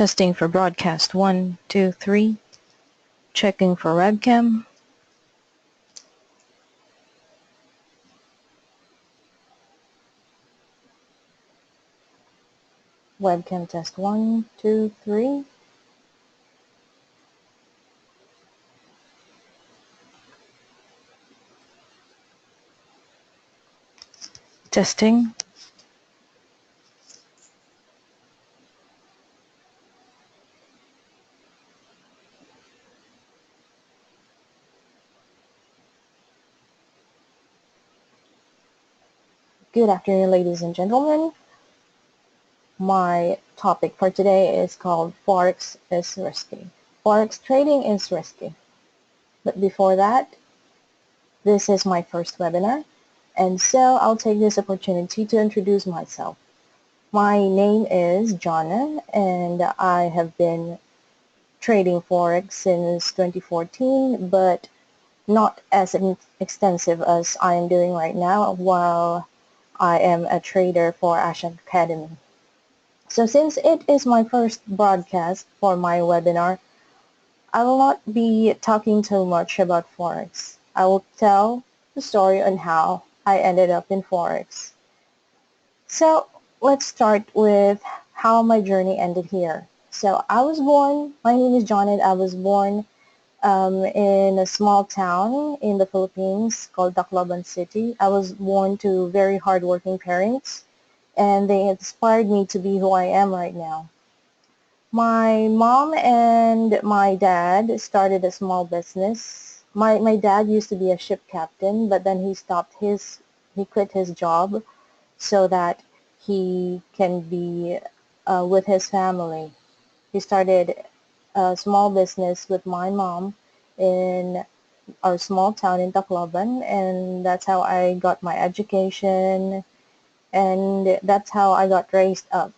Testing for broadcast 1, 2, 3. Checking for webcam. Webcam test 1, 2, 3. Testing. Good afternoon, ladies and gentlemen. My topic for today is called Forex is Risky. Forex trading is risky. But before that, this is my first webinar, and so I'll take this opportunity to introduce myself. My name is Jonna, and I have been trading Forex since 2014, but not as extensive as I am doing right now while I am a trader for Asian Academy. So since it is my first broadcast for my webinar, I will not be talking too much about Forex. I will tell the story on how I ended up in Forex. So let's start with how my journey ended here. So my name is John, and I was born in a small town in the Philippines called Tacloban City. I was born to very hardworking parents, and they inspired me to be who I am right now. My mom and my dad started a small business. My dad used to be a ship captain, but then he quit his job so that he can be with his family. He started a small business with my mom in our small town in Tacloban, and that's how I got my education, and that's how I got raised up.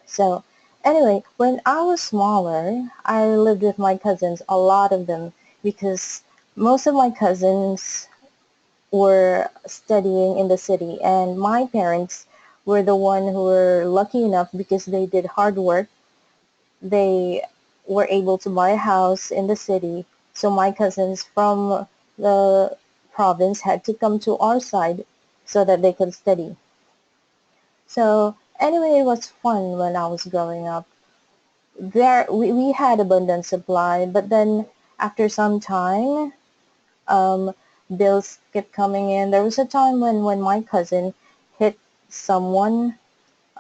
So anyway, when I was smaller, I lived with my cousins, a lot of them, because most of my cousins were studying in the city, and my parents were the one who were lucky enough because they did hard work. They were able to buy a house in the city, so my cousins from the province had to come to our side so that they could study. So anyway, it was fun when I was growing up. We had abundant supply, but then after some time, um, bills kept coming in. There was a time when my cousin hit someone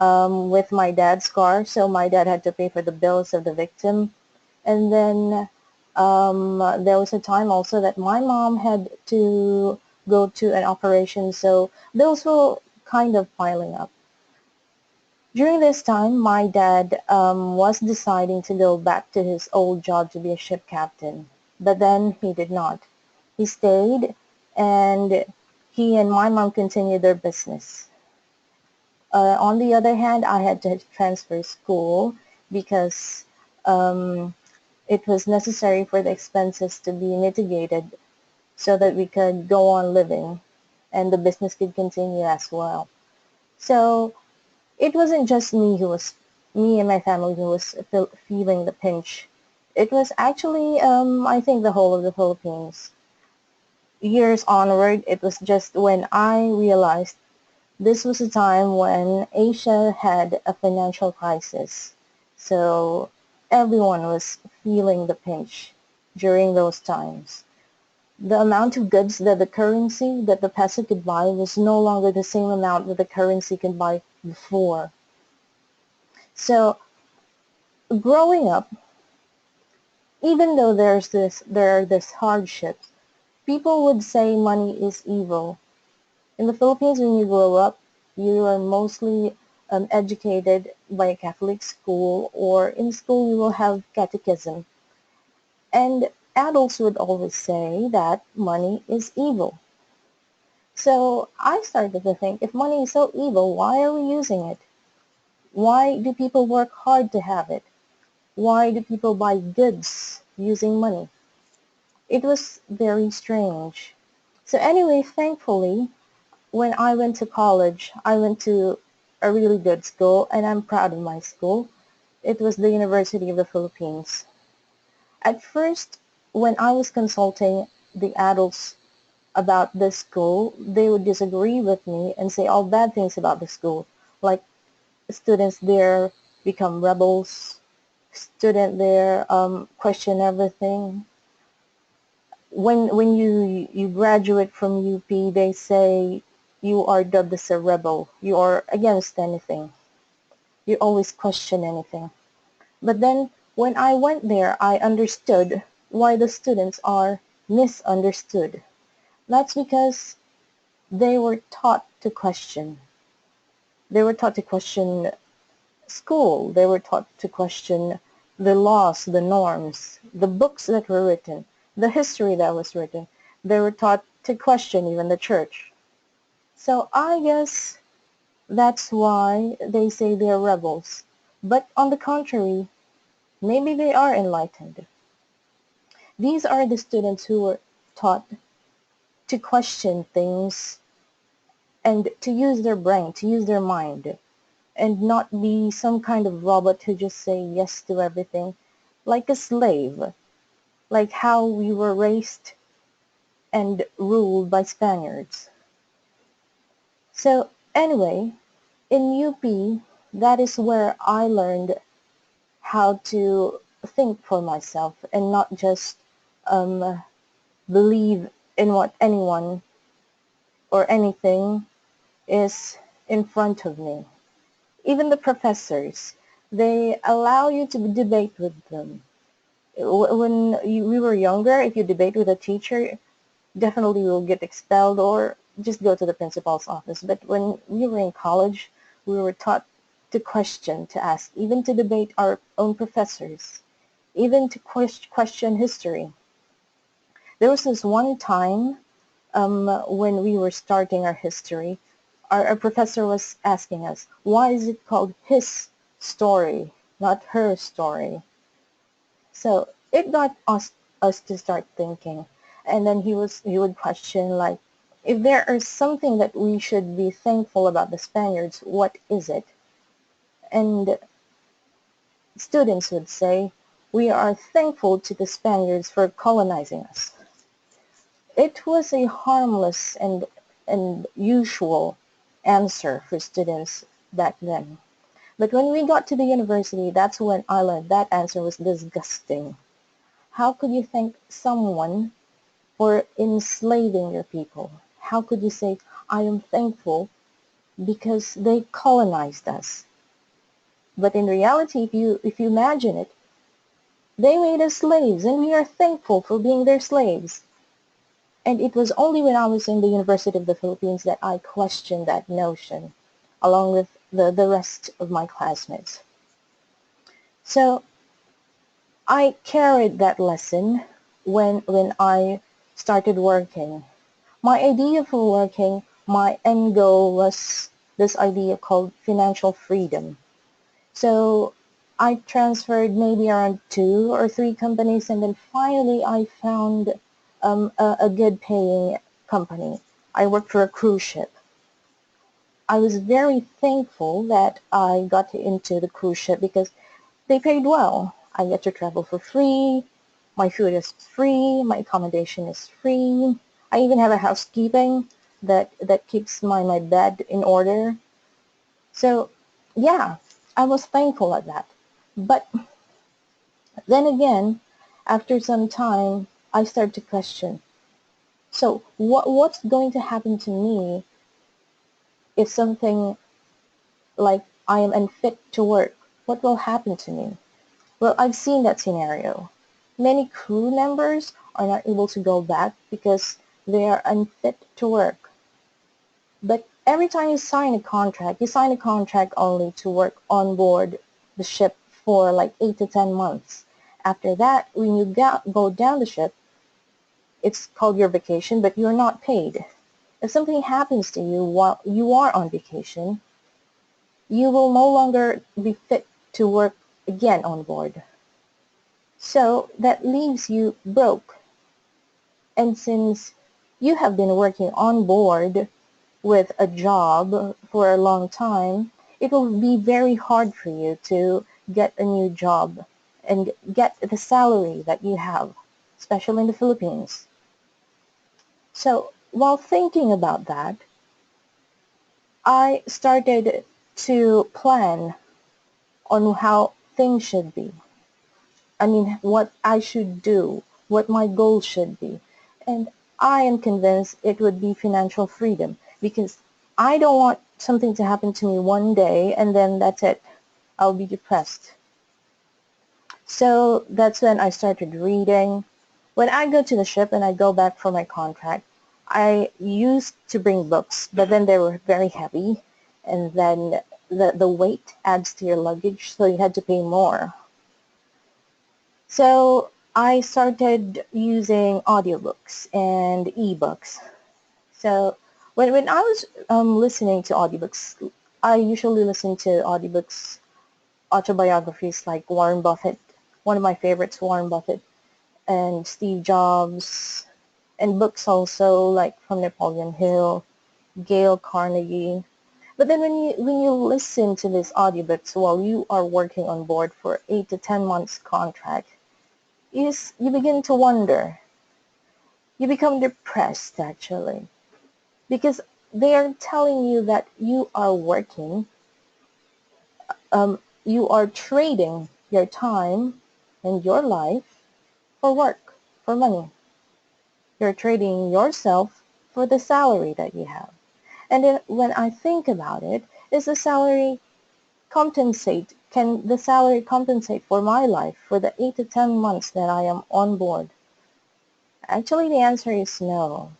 with my dad's car, so my dad had to pay for the bills of the victim. And then there was a time also that my mom had to go to an operation, so bills were kind of piling up. During this time, my dad was deciding to go back to his old job to be a ship captain, but then he did not. He stayed, and he and my mom continued their business. On the other hand, I had to transfer school because it was necessary for the expenses to be mitigated so that we could go on living and the business could continue as well. So it wasn't just me and my family who was feeling the pinch. It was actually, I think, the whole of the Philippines. Years onward, it was just when I realized this was a time when Asia had a financial crisis. So everyone was feeling the pinch during those times. The amount of goods that the peso could buy was no longer the same amount that the currency could buy before. So growing up, even though there are this hardships, people would say money is evil. In the Philippines, when you grow up, you are mostly educated by a Catholic school, or in school you will have catechism. And adults would always say that money is evil. So I started to think, if money is so evil, why are we using it? Why do people work hard to have it? Why do people buy goods using money? It was very strange. So anyway, thankfully, when I went to college, I went to a really good school, and I'm proud of my school. It was the University of the Philippines. At first, when I was consulting the adults about this school, they would disagree with me and say all bad things about the school. Like students there become rebels, student there question everything. When you graduate from UP, they say you are dubbed as a rebel. You are against anything. You always question anything. But then when I went there, I understood why the students are misunderstood. That's because they were taught to question. They were taught to question school. They were taught to question the laws, the norms, the books that were written, the history that was written. They were taught to question even the church. So I guess that's why they say they're rebels. But on the contrary, maybe they are enlightened. These are the students who were taught to question things and to use their brain, to use their mind, and not be some kind of robot who just say yes to everything, like a slave, like how we were raised and ruled by Spaniards. So anyway, in UP, that is where I learned how to think for myself and not just believe in what anyone or anything is in front of me. Even the professors, they allow you to debate with them. When we were younger, if you debate with a teacher, definitely you will get expelled or just go to the principal's office. But when we were in college, we were taught to question, to ask, even to debate our own professors, even to question history. There was this one time when we were starting our history, our professor was asking us, why is it called his story, not her story? So it got us to start thinking. And then he would question like, if there is something that we should be thankful about the Spaniards, what is it? And students would say, we are thankful to the Spaniards for colonizing us. It was a harmless and usual answer for students back then. But when we got to the university, that's when I learned that answer was disgusting. How could you thank someone for enslaving your people? How could you say, I am thankful because they colonized us? But in reality, if you imagine it, they made us slaves and we are thankful for being their slaves. And it was only when I was in the University of the Philippines that I questioned that notion, along with the rest of my classmates. So I carried that lesson when I started working. My idea for working, my end goal was this idea called financial freedom. So I transferred maybe around 2 or 3 companies, and then finally I found a good paying company. I worked for a cruise ship. I was very thankful that I got into the cruise ship because they paid well. I get to travel for free. My food is free. My accommodation is free. I even have a housekeeping that keeps my bed in order. So yeah, I was thankful at that. But then again, after some time, I started to question. So what's going to happen to me if something like I am unfit to work? What will happen to me? Well, I've seen that scenario. Many crew members are not able to go back because they are unfit to work. But every time you sign a contract only to work on board the ship for like 8 to 10 months. After that, when you go down the ship, it's called your vacation, but you're not paid. If something happens to you while you are on vacation, you will no longer be fit to work again on board. So that leaves you broke. And since you have been working on board with a job for a long time, it will be very hard for you to get a new job and get the salary that you have, especially in the Philippines. So while thinking about that, I started to plan on how things should be. I mean, what I should do, what my goals should be. And I am convinced it would be financial freedom because I don't want something to happen to me one day and then that's it. I'll be depressed. So that's when I started reading. When I go to the ship and I go back for my contract, I used to bring books, but then they were very heavy, and then the weight adds to your luggage, so you had to pay more. So I started using audiobooks and ebooks. So when I was listening to audiobooks, I usually listen to audiobooks, autobiographies like Warren Buffett. One of my favorites, Warren Buffett, and Steve Jobs, and books also like from Napoleon Hill, Gail Carnegie. But then when you listen to these audiobooks while you are working on board for 8 to 10 months contract, you begin to wonder. You become depressed actually because they are telling you that you are working, you are trading your time and your life for work, for money. You're trading yourself for the salary that you have. And then when I think about it, can the salary compensate for my life for the 8 to 10 months that I am on board? Actually, the answer is no.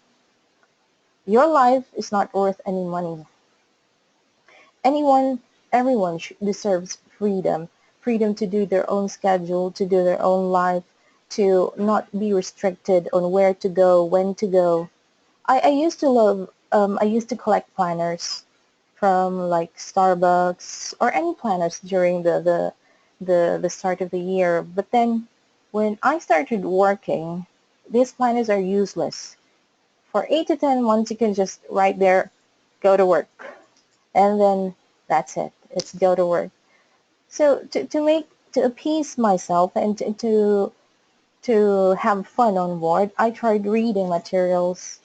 Your life is not worth any money. Anyone, everyone deserves freedom. Freedom to do their own schedule, to do their own life, to not be restricted on where to go, when to go. I used to collect planners from like Starbucks or any planners during the start of the year. But then when I started working, these planners are useless. For 8 to 10 months, you can just write there, go to work. And then that's it. It's go to work. So to appease myself and to have fun on board, I tried reading materials,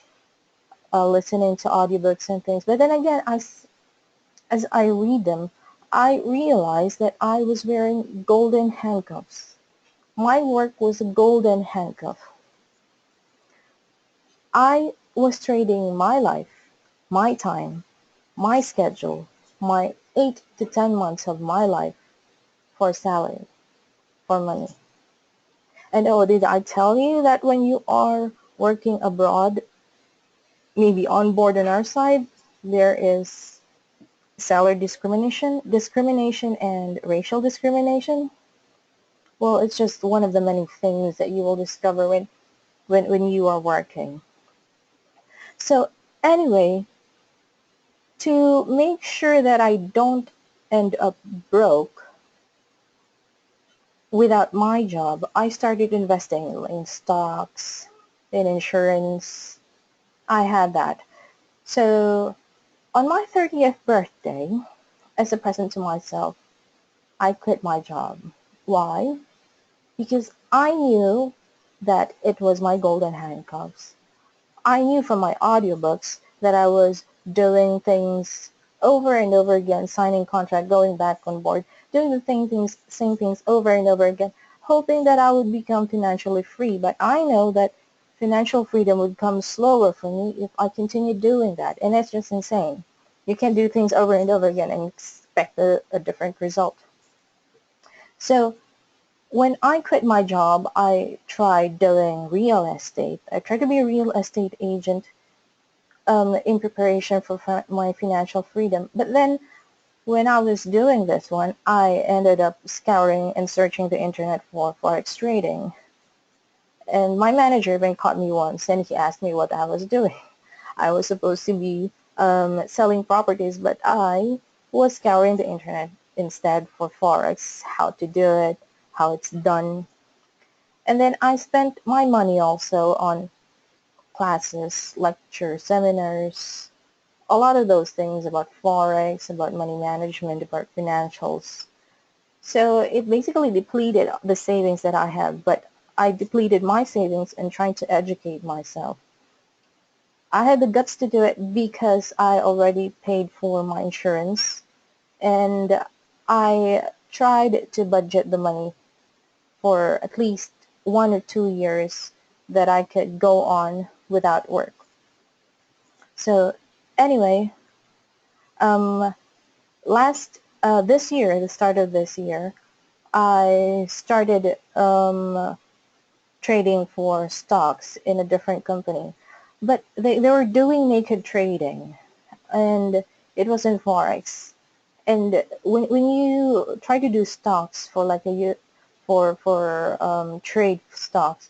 listening to audiobooks and things. But then again, as I read them, I realized that I was wearing golden handcuffs. My work was a golden handcuff. I was trading my life, my time, my schedule, my 8 to 10 months of my life for salary, for money. And oh, did I tell you that when you are working abroad, maybe on board on our side, there is salary discrimination and racial discrimination? Well, it's just one of the many things that you will discover when you are working. So anyway, to make sure that I don't end up broke without my job, I started investing in stocks, in insurance. I had that. So on my 30th birthday, as a present to myself, I quit my job. Why? Because I knew that it was my golden handcuffs. I knew from my audiobooks that I was doing things over and over again, signing contract, going back on board, doing the same things over and over again, hoping that I would become financially free. But I know that financial freedom would come slower for me if I continue doing that. And that's just insane. You can't do things over and over again and expect a different result. So when I quit my job, I tried doing real estate. I tried to be a real estate agent in preparation for my financial freedom. But then when I was doing this one, I ended up scouring and searching the internet for Forex trading. And my manager even caught me once and he asked me what I was doing. I was supposed to be selling properties, but I was scouring the internet instead for Forex, how to do it, how it's done. And then I spent my money also on classes, lectures, seminars, a lot of those things about Forex, about money management, about financials. So it basically depleted the savings that I have, but I depleted my savings in trying to educate myself. I had the guts to do it because I already paid for my insurance, and I tried to budget the money for at least 1 or 2 years that I could go on without work. So anyway, um, this year, the start of this year, I started trading for stocks in a different company. But they were doing naked trading, and it was in Forex. And when you try to do stocks for like a year, for trade stocks,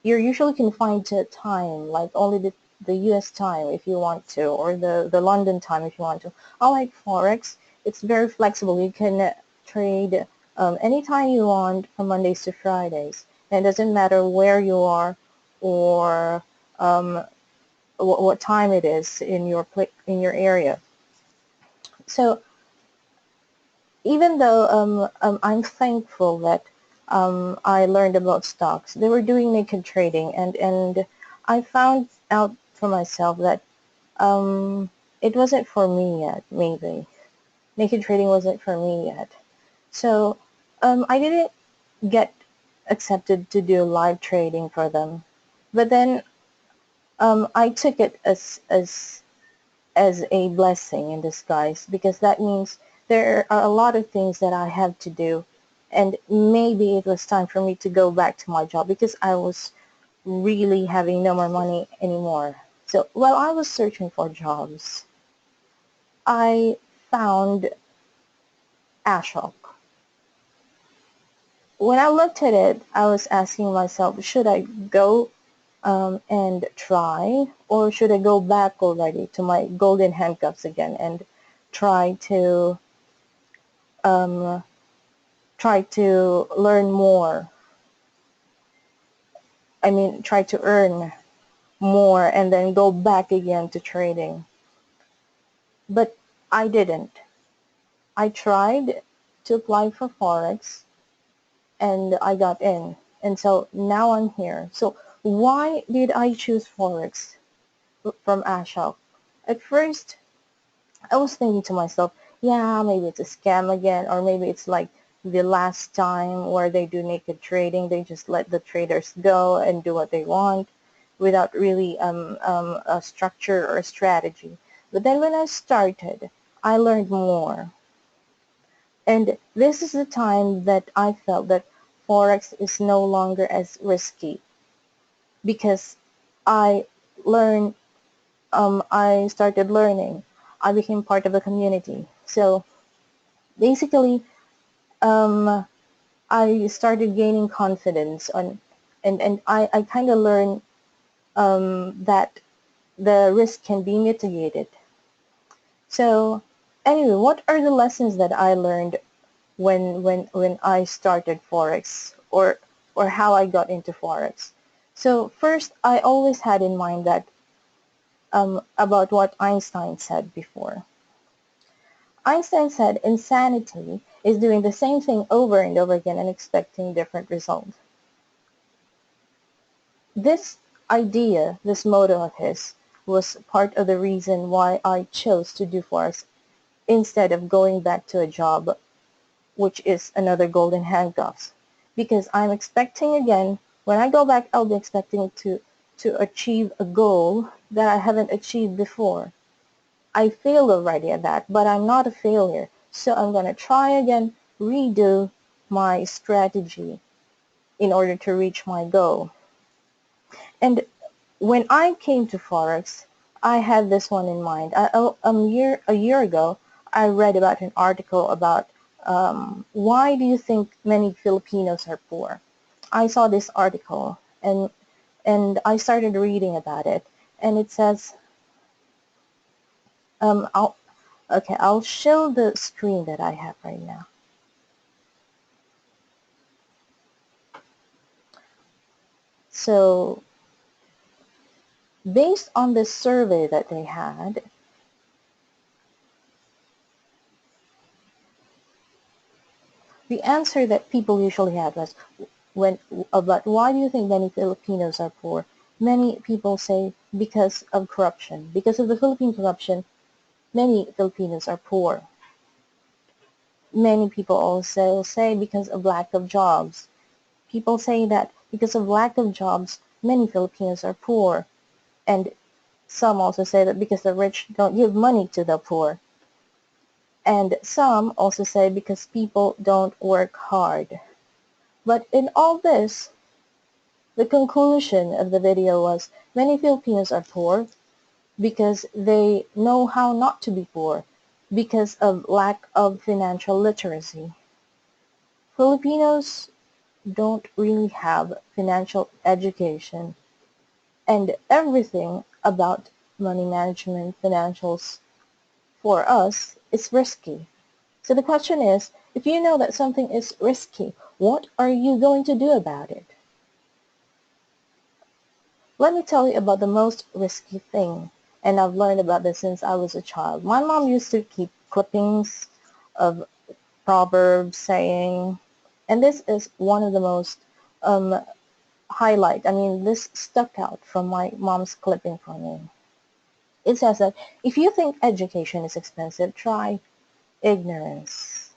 you usually can find a time, like only the US time if you want to, or the London time if you want to. Unlike Forex, it's very flexible. You can trade anytime you want from Mondays to Fridays. And it doesn't matter where you are or what time it is in in your area. So even though I'm thankful that I learned about stocks, they were doing naked trading, and I found out for myself that it wasn't for me yet. Maybe naked trading wasn't for me yet. So I didn't get accepted to do live trading for them, but then I took it as a blessing in disguise, because that means there are a lot of things that I have to do, and maybe it was time for me to go back to my job because I was really having no more money anymore. So while I was searching for jobs, I found Ashok. When I looked at it, I was asking myself, should I go and try, or should I go back already to my golden handcuffs again and try to um, try to learn more. I mean, try to earn more and then go back again to trading. But I didn't. I tried to apply for Forex and I got in. And so now I'm here. So why did I choose Forex from Ashok? At first, I was thinking to myself, yeah, maybe it's a scam again, or maybe it's like the last time where they do naked trading. They just let the traders go and do what they want without really a structure or a strategy. But then when I started, I learned more. And this is the time that I felt that Forex is no longer as risky, because I learned, I started learning. I became part of the community. So basically, um, I started gaining confidence on, and I kind of learned that the risk can be mitigated. So anyway, what are the lessons that I learned when I started Forex, or how I got into Forex? So first, I always had in mind that about what Einstein said before. Einstein said insanity is doing the same thing over and over again and expecting different results. This idea, this motto of his, was part of the reason why I chose to do Forex instead of going back to a job, which is another golden handcuffs. Because I'm expecting again, when I go back, I'll be expecting to achieve a goal that I haven't achieved before. I failed already at that, but I'm not a failure. So I'm going to try again, redo my strategy in order to reach my goal. And when I came to Forex, I had this one in mind. A year ago, I read about an article about why do you think many Filipinos are poor? I saw this article, and I started reading about it, and it says, um, I'll, okay, I'll show the screen that I have right now. So based on the survey that they had, The answer that people usually have is when about why do you think many Filipinos are poor? Many people say because of corruption. Because of the Philippine corruption, many Filipinos are poor. Many people also say because of lack of jobs. People say that because of lack of jobs, many Filipinos are poor. And some also say that because the rich don't give money to the poor. And some also say because people don't work hard. But in all this, the conclusion of the video was many Filipinos are poor because they know how not to be poor because of lack of financial literacy. Filipinos don't really have financial education, and everything about money management, financials, for us is risky. So the question is, if you know that something is risky, what are you going to do about it? Let me tell you about the most risky thing, and I've learned about this since I was a child. My mom used to keep clippings of proverbs, saying, and this is one of the most um, this stuck out from my mom's clipping for me. It says that if you think education is expensive, try ignorance.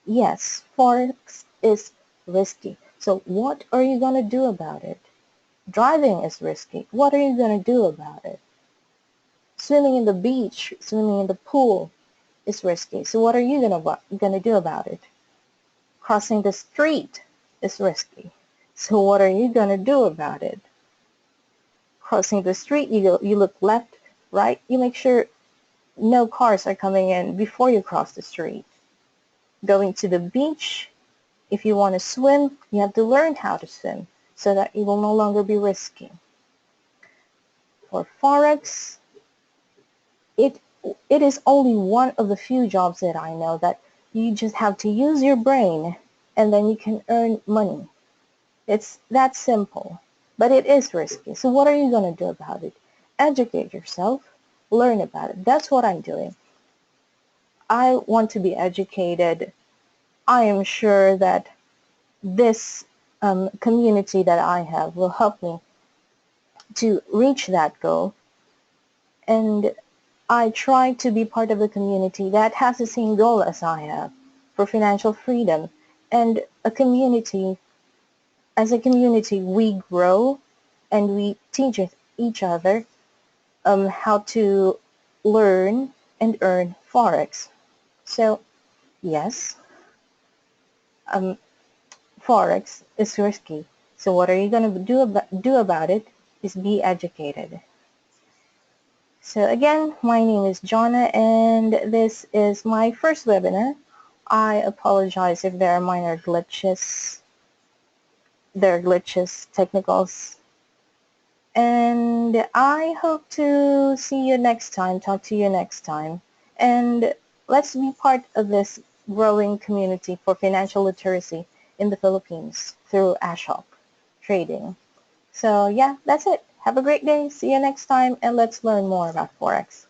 Yes, Forex is risky. So what are you going to do about it? Driving is risky. What are you going to do about it? Swimming in the beach, swimming in the pool is risky. So what are you going to do about it? Crossing the street is risky. So what are you going to do about it? Crossing the street, you look left, right, you make sure no cars are coming in before you cross the street. Going to the beach, if you want to swim, you have to learn how to swim so that it will no longer be risky. For Forex, it it is only one of the few jobs that I know that you just have to use your brain and then you can earn money. It's that simple, but it is risky. So what are you going to do about it? Educate yourself, learn about it. That's what I'm doing. I want to be educated. I am sure that this community that I have will help me to reach that goal. And I try to be part of a community that has the same goal as I have for financial freedom. And as a community, we grow and we teach each other how to learn and earn Forex. So, yes, um, Forex is risky. So what are you going to do about it is be educated. So again, my name is Jonna and this is my first webinar. I apologize if there are minor glitches. There are glitches, technicals. And I hope to see you next time, talk to you next time. And let's be part of this growing community for financial literacy in the Philippines through Ashok trading. So yeah, that's it. Have a great day. See you next time and let's learn more about Forex.